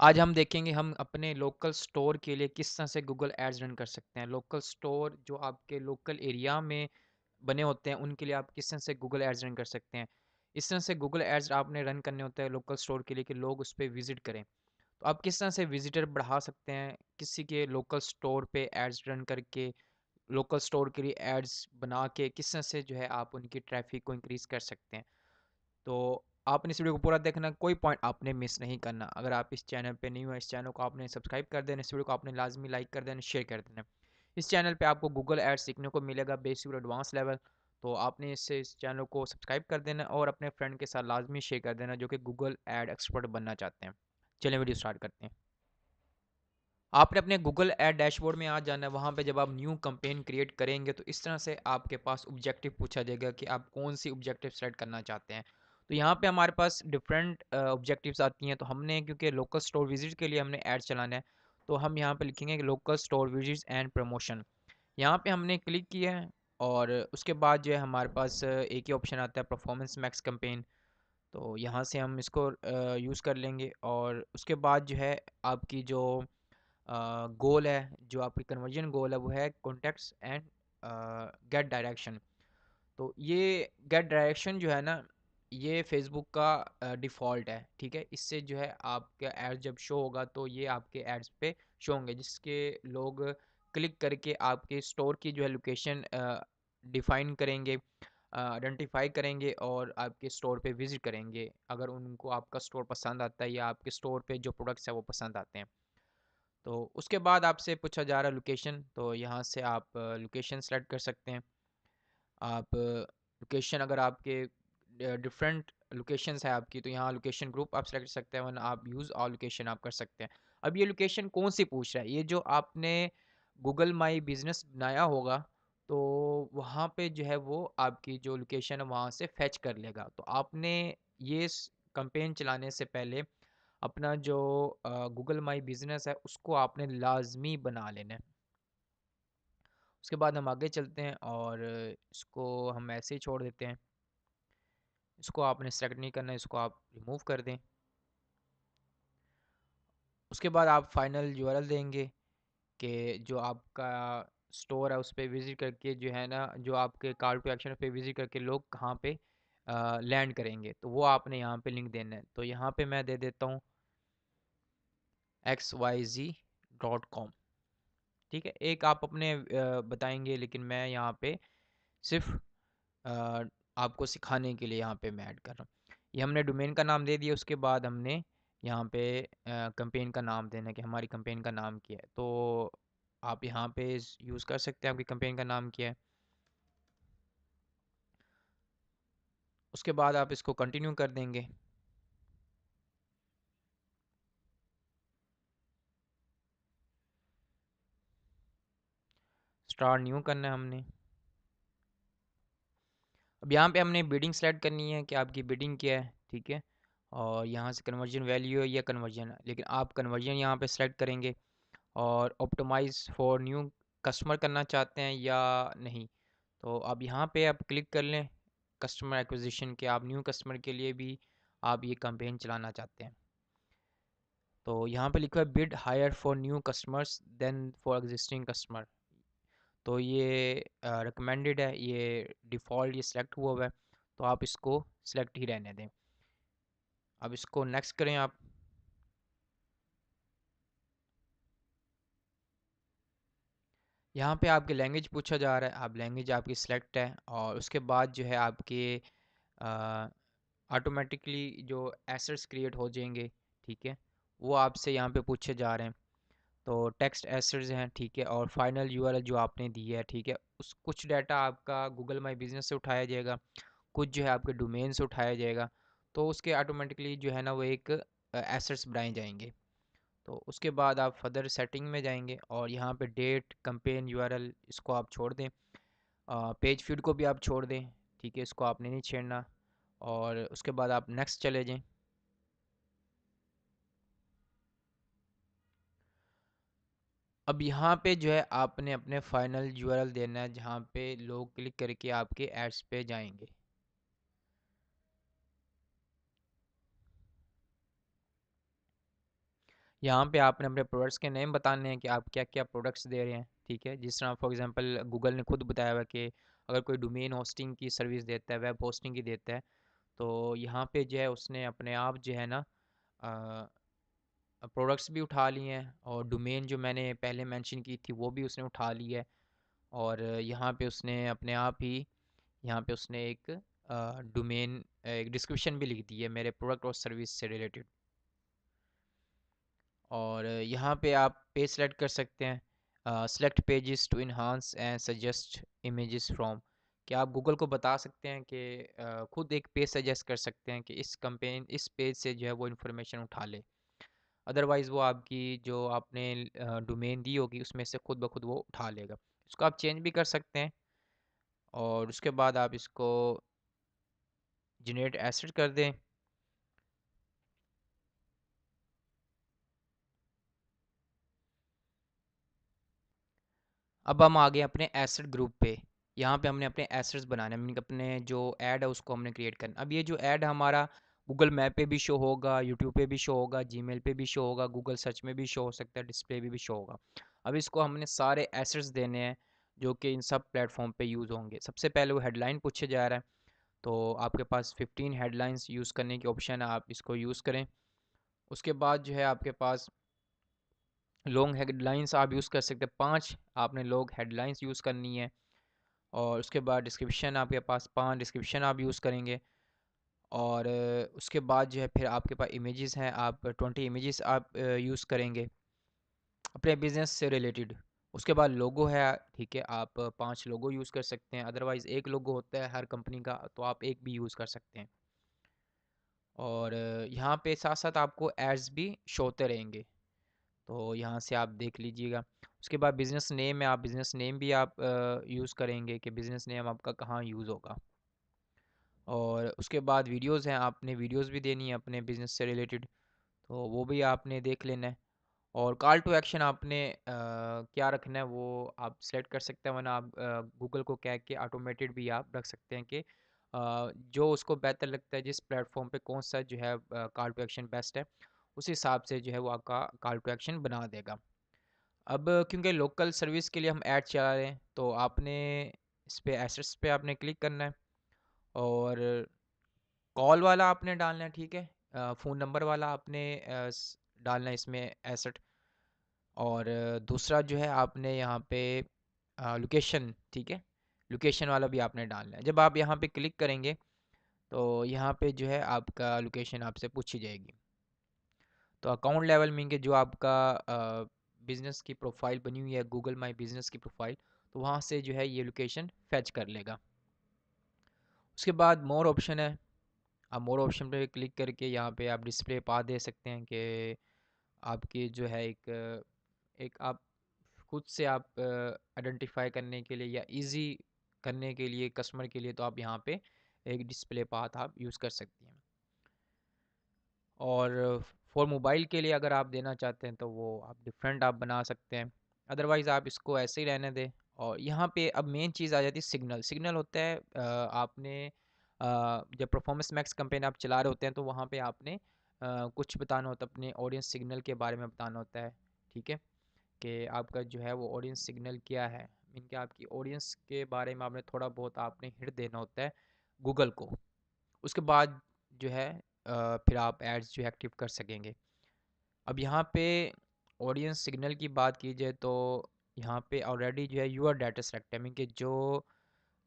आज हम देखेंगे हम अपने लोकल स्टोर के लिए किस तरह से गूगल एड्स रन कर सकते हैं। लोकल स्टोर जो आपके लोकल एरिया में बने होते हैं, उनके लिए आप किस तरह से गूगल एड्स रन कर सकते हैं। इस तरह से गूगल एड्स आपने रन करने होते हैं लोकल स्टोर के लिए कि लोग उस पे विज़िट करें। तो आप किस तरह से विज़िटर बढ़ा सकते हैं, किसी के लोकल स्टोर पे एड्स रन करके, लोकल स्टोर के लिए एड्स बना के किस तरह से जो है आप उनकी ट्रैफ़िक को इंक्रीज़ कर सकते हैं। तो आपने इस वीडियो को पूरा देखना, कोई पॉइंट आपने मिस नहीं करना। अगर आप इस चैनल पे न्यू है, इस चैनल को आपने सब्सक्राइब कर देना, इस वीडियो को आपने लाजमी लाइक कर देना, शेयर कर देना। इस चैनल पे आपको गूगल एड्स सीखने को मिलेगा बेसिक और एडवांस लेवल। तो आपने इससे इस चैनल को सब्सक्राइब कर देना और अपने फ्रेंड के साथ लाजमी शेयर कर देना जो कि गूगल एड एक्सपर्ट बनना चाहते हैं। चलिए वीडियो स्टार्ट करते हैं। आपने अपने गूगल एड डैशबोर्ड में आ जाना है। वहाँ पे जब आप न्यू कैंपेन क्रिएट करेंगे तो इस तरह से आपके पास ऑब्जेक्टिव पूछा जाएगा कि आप कौन सी ऑब्जेक्टिव सेलेक्ट करना चाहते हैं। तो यहाँ पे हमारे पास डिफरेंट ऑब्जेक्टिव्स आती हैं। तो हमने क्योंकि लोकल स्टोर विजिट के लिए हमने ऐड चलाना है, तो हम यहाँ पे लिखेंगे local store visits and promotion. यहाँ पे हमने क्लिक किया है और उसके बाद जो है हमारे पास एक ही ऑप्शन आता है परफॉर्मेंस मैक्स कैंपेन। तो यहाँ से हम इसको यूज़ कर लेंगे और उसके बाद जो है आपकी जो गोल है, जो आपकी कन्वर्जन गोल है, वो है कॉन्टेक्ट्स एंड गेट डायरेक्शन। तो ये गेट डायरेक्शन जो है ना, ये फेसबुक का डिफ़ॉल्ट है, ठीक है। इससे जो है आपका एड जब शो होगा तो ये आपके एड्स पे शो होंगे, जिसके लोग क्लिक करके आपके स्टोर की जो है लोकेशन डिफाइन करेंगे, आइडेंटिफाई करेंगे और आपके स्टोर पे विजिट करेंगे अगर उनको आपका स्टोर पसंद आता है या आपके स्टोर पे जो प्रोडक्ट्स हैं वो पसंद आते हैं। तो उसके बाद आपसे पूछा जा रहा है लोकेशन, तो यहाँ से आप लोकेशन सेलेक्ट कर सकते हैं। आप लोकेशन अगर आपके डिफरेंट लोकेशंस है आपकी, तो यहाँ लोकेशन ग्रुप आप सेलेक्ट कर सकते हैं, वरना आप यूज़ ऑल लोकेशन आप कर सकते हैं। अब ये लोकेशन कौन सी पूछ रहा है, ये जो आपने गूगल माई बिजनेस बनाया होगा, तो वहाँ पे जो है वो आपकी जो लोकेशन है वहाँ से फेच कर लेगा। तो आपने ये कैंपेन चलाने से पहले अपना जो गूगल माई बिजनेस है उसको आपने लाजमी बना लेना है। उसके बाद हम आगे चलते हैं और इसको हम ऐसे ही छोड़ देते हैं। इसको आपने सेलेक्ट नहीं करना है, इसको आप रिमूव कर दें। उसके बाद आप फाइनल यूआरएल देंगे कि जो आपका स्टोर है उस पे विज़िट करके जो है ना, जो आपके कॉल टू एक्शन पे विज़िट करके लोग कहाँ पे लैंड करेंगे, तो वो आपने यहाँ पे लिंक देना है। तो यहाँ पे मैं दे देता हूँ xyz.com। ठीक है, एक आप अपने बताएंगे, लेकिन मैं यहाँ पे सिर्फ अ, आपको सिखाने के लिए यहाँ पे मैं ऐड कर रहा हूँ। ये हमने डोमेन का नाम दे दिया, उसके बाद हमने यहाँ पे कैंपेन का नाम देना है कि हमारी कैंपेन का नाम क्या है। तो आप यहाँ पे यूज़ कर सकते हैं आपकी कैंपेन का नाम क्या है। उसके बाद आप इसको कंटिन्यू कर देंगे। स्टार्ट न्यू करना है हमने। अब यहाँ पे हमने बिडिंग सेलेक्ट करनी है कि आपकी बिडिंग क्या है, ठीक है। और यहाँ से कन्वर्जन वैल्यू है या कन्वर्जन है, लेकिन आप कन्वर्जन यहाँ पे सेलेक्ट करेंगे और ऑप्टिमाइज़ फॉर न्यू कस्टमर करना चाहते हैं या नहीं। तो अब यहाँ पे आप क्लिक कर लें कस्टमर एक्विजिशन के, आप न्यू कस्टमर के लिए भी आप ये कैंपेन चलाना चाहते हैं। तो यहाँ पे लिखा है bid higher for new customers than for existing customer. तो ये रिकमेंडेड है, ये डिफ़ॉल्ट ये सिलेक्ट हुआ हुआ है, तो आप इसको सिलेक्ट ही रहने दें। अब इसको नेक्स्ट करें आप। यहाँ पे आपकी लैंग्वेज पूछा जा रहा है, आप लैंग्वेज आपकी सिलेक्ट है और उसके बाद जो है आपके ऑटोमेटिकली जो एसेट्स क्रिएट हो जाएंगे, ठीक है, वो आपसे यहाँ पे पूछे जा रहे हैं। तो टेक्स्ट एसेट्स हैं, ठीक है, और फाइनल यूआरएल जो आपने दी है, ठीक है। उस कुछ डाटा आपका गूगल माई बिजनेस से उठाया जाएगा, कुछ जो है आपके डोमेन से उठाया जाएगा। तो उसके ऑटोमेटिकली जो है ना वो एक एसेट्स बनाए जाएंगे। तो उसके बाद आप फर्दर सेटिंग में जाएंगे और यहाँ पे डेट कैंपेन यूआरएल इसको आप छोड़ दें। पेज फीड को भी आप छोड़ दें, ठीक है, इसको आपने नहीं छेड़ना। और उसके बाद आप नेक्स्ट चले जाएं। अब यहाँ पे जो है आपने अपने फाइनल यूआरएल देना है जहाँ पे लोग क्लिक करके आपके एड्स पे जाएंगे। यहाँ पे आपने अपने प्रोडक्ट्स के नेम बताने हैं कि आप क्या क्या प्रोडक्ट्स दे रहे हैं, ठीक है। जिस तरह फॉर एग्जांपल गूगल ने खुद बताया हुआ है कि अगर कोई डोमेन होस्टिंग की सर्विस देता है, वेब होस्टिंग की देता है, तो यहाँ पे जो है उसने अपने आप जो है ना प्रोडक्ट्स भी उठा लिए हैं, और डोमेन जो मैंने पहले मेंशन की थी वो भी उसने उठा ली है। और यहाँ पे उसने अपने आप ही यहाँ पे उसने एक डोमेन एक डिस्क्रिप्शन भी लिख दी है मेरे प्रोडक्ट और सर्विस से रिलेटेड। और यहाँ पे आप पेज सेलेक्ट कर सकते हैं, select pages to enhance and suggest images from. कि आप गूगल को बता सकते हैं कि खुद एक पेज सजेस्ट कर सकते हैं कि इस पेज से जो है वो इन्फॉर्मेशन उठा ले। अदरवाइज़ वो आपकी जो आपने डोमेन दी होगी उसमें से खुद ब खुद वो उठा लेगा। इसको आप चेंज भी कर सकते हैं, और उसके बाद आप इसको जनरेट एसेट कर दें। अब हम आ गए अपने एसेट ग्रुप पे। यहाँ पे हमने अपने एसेट्स बनाने, मीन अपने जो ऐड है उसको हमने क्रिएट करना। अब ये जो ऐड हमारा गूगल मैप पे भी शो होगा, यूट्यूब पे भी शो होगा, जीमेल पे भी शो होगा, गूगल सर्च में भी शो हो सकता है, डिस्प्ले पे भी शो होगा। अब इसको हमने सारे एसेट्स देने हैं जो कि इन सब प्लेटफॉर्म पे यूज़ होंगे। सबसे पहले वो हेडलाइन पूछे जा रहा है, तो आपके पास 15 हेडलाइंस यूज़ करने की ऑप्शन है, आप इसको यूज़ करें। उसके बाद जो है आपके पास लॉन्ग हेडलाइंस आप यूज़ कर सकते हैं, 5 आपने लॉन्ग हेडलाइंस यूज़ करनी है। और उसके बाद डिस्क्रिप्शन आपके पास 5 डिस्क्रिप्शन आप यूज़ करेंगे। और उसके बाद जो है फिर आपके पास इमेजेस हैं, आप 20 इमेजेस आप यूज़ करेंगे अपने बिजनेस से रिलेटेड। उसके बाद लोगो है, ठीक है, आप 5 लोगो यूज़ कर सकते हैं। अदरवाइज़ एक लोगो होता है हर कंपनी का, तो आप एक भी यूज़ कर सकते हैं। और यहाँ पे साथ साथ आपको एड्स भी शो होते रहेंगे, तो यहाँ से आप देख लीजिएगा। उसके बाद बिज़नेस नेम है, आप बिज़नेस नेम भी आप यूज़ करेंगे कि बिज़नेस नेम आपका कहाँ यूज़ होगा। और उसके बाद वीडियोज़ हैं, आपने वीडियोज़ भी देनी है अपने बिज़नेस से रिलेटेड, तो वो भी आपने देख लेना है। और कॉल टू एक्शन आपने क्या रखना है वो आप सेलेक्ट कर सकते हैं, वरना आप गूगल को कह के ऑटोमेटेड भी आप रख सकते हैं कि जो उसको बेहतर लगता है जिस प्लेटफॉर्म पे कौन सा जो है कॉल टू एक्शन बेस्ट है, उस हिसाब से जो है वो आपका कॉल टू एक्शन बना देगा। अब क्योंकि लोकल सर्विस के लिए हम ऐड चला रहे हैं, तो आपने इस पे एसेट्स पे आपने क्लिक करना है, और कॉल वाला आपने डालना है, ठीक है। फ़ोन नंबर वाला आपने डालना है इसमें एसेट। और दूसरा जो है आपने यहाँ पे लोकेशन, ठीक है, लोकेशन वाला भी आपने डालना है। जब आप यहाँ पे क्लिक करेंगे तो यहाँ पे जो है आपका लोकेशन आपसे पूछी जाएगी। तो अकाउंट लेवल में कि जो आपका बिज़नेस की प्रोफाइल बनी हुई है, गूगल माई बिज़नेस की प्रोफाइल, तो वहाँ से जो है ये लोकेशन फैच कर लेगा। उसके बाद मोर ऑप्शन है, आप मोर ऑप्शन पे क्लिक करके यहाँ पे आप डिस्प्ले पा दे सकते हैं कि आपकी जो है एक आप खुद से आप आइडेंटिफाई करने के लिए या इजी करने के लिए कस्टमर के लिए, तो आप यहाँ पे एक डिस्प्ले पाथ आप यूज़ कर सकती हैं। और फॉर मोबाइल के लिए अगर आप देना चाहते हैं तो वो आप डिफरेंट आप बना सकते हैं, अदरवाइज़ आप इसको ऐसे ही रहने दें। और यहाँ पे अब मेन चीज़ आ जाती है सिग्नल। सिग्नल होता है आपने जब परफॉर्मेंस मैक्स कैंपेन आप चला रहे होते हैं तो वहाँ पे आपने कुछ बताना होता है, अपने ऑडियंस सिग्नल के बारे में बताना होता है, ठीक है, कि आपका जो है वो ऑडियंस सिग्नल क्या है। मीन कि आपकी ऑडियंस के बारे में आपने थोड़ा बहुत आपने हिंट देना होता है गूगल को। उसके बाद जो है फिर आप एड्स जो है एक्टिव कर सकेंगे। अब यहाँ पे ऑडियंस सिग्नल की बात की जाए तो यहाँ पे ऑलरेडी जो है यूआर डाटा सेलेक्ट है, मीन कि जो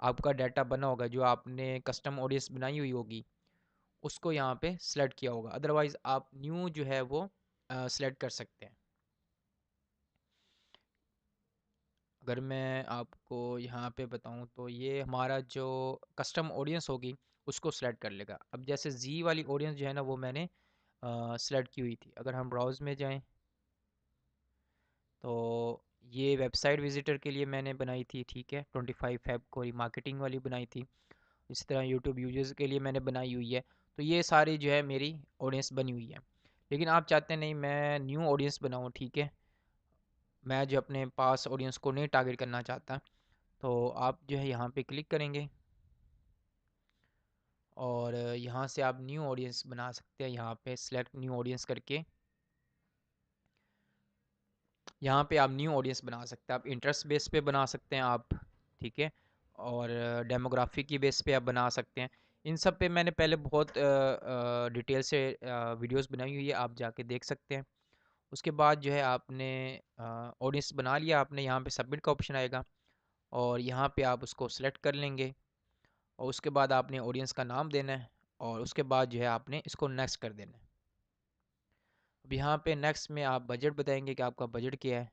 आपका डाटा बना होगा, जो आपने कस्टम ऑडियंस बनाई हुई होगी, उसको यहाँ पे सेलेक्ट किया होगा। अदरवाइज़ आप न्यू जो है वो सेलेक्ट कर सकते हैं। अगर मैं आपको यहाँ पे बताऊँ तो ये हमारा जो कस्टम ऑडियंस होगी उसको सेलेक्ट कर लेगा। अब जैसे जी वाली ऑडियंस जो है ना वो मैंने सेलेक्ट की हुई थी। अगर हम ब्राउज़ में जाएं तो ये वेबसाइट विजिटर के लिए मैंने बनाई थी, ठीक है, 25 फेब को मार्केटिंग वाली बनाई थी। इसी तरह यूट्यूब यूजर्स के लिए मैंने बनाई हुई है। तो ये सारी जो है मेरी ऑडियंस बनी हुई है। लेकिन आप चाहते हैं नहीं मैं न्यू ऑडियंस बनाऊँ, ठीक है, मैं जो अपने पास ऑडियंस को नहीं टारगेट करना चाहता, तो आप जो है यहाँ पे क्लिक करेंगे, और यहाँ से आप न्यू ऑडियंस बना सकते हैं, यहाँ पे सेलेक्ट न्यू ऑडियंस करके। यहाँ पे आप न्यू ऑडियंस बना सकते हैं, आप इंटरेस्ट बेस पे बना सकते हैं आप, ठीक है, और डेमोग्राफी की बेस पे आप बना सकते हैं। इन सब पे मैंने पहले बहुत डिटेल से वीडियोस बनाई हुई है, आप जाके देख सकते हैं। उसके बाद जो है आपने ऑडियंस बना लिया आपने, यहाँ पे सबमिट का ऑप्शन आएगा और यहाँ पे आप उसको सेलेक्ट कर लेंगे और उसके बाद आपने ऑडियंस का नाम देना है और उसके बाद जो है आपने इसको नेक्स्ट कर देना है। अब यहाँ पे नेक्स्ट में आप बजट बताएंगे कि आपका बजट क्या है,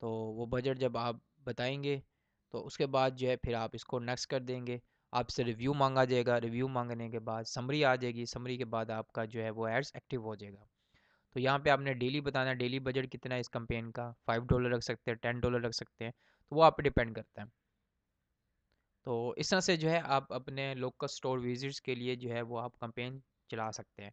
तो वो बजट जब आप बताएंगे तो उसके बाद जो है फिर आप इसको नेक्स्ट कर देंगे। आपसे रिव्यू मांगा जाएगा, रिव्यू मांगने के बाद समरी आ जाएगी, समरी के बाद आपका जो है वो एड्स एक्टिव हो जाएगा। तो यहाँ पे आपने डेली बताना है, डेली बजट कितना है इस कैंपेन का, $5 रख सकते हैं, $10 रख सकते हैं, तो वो आप पे डिपेंड करता है। तो इस तरह से जो है आप अपने लोकल स्टोर विजिट्स के लिए जो है वो आप कैंपेन चला सकते हैं।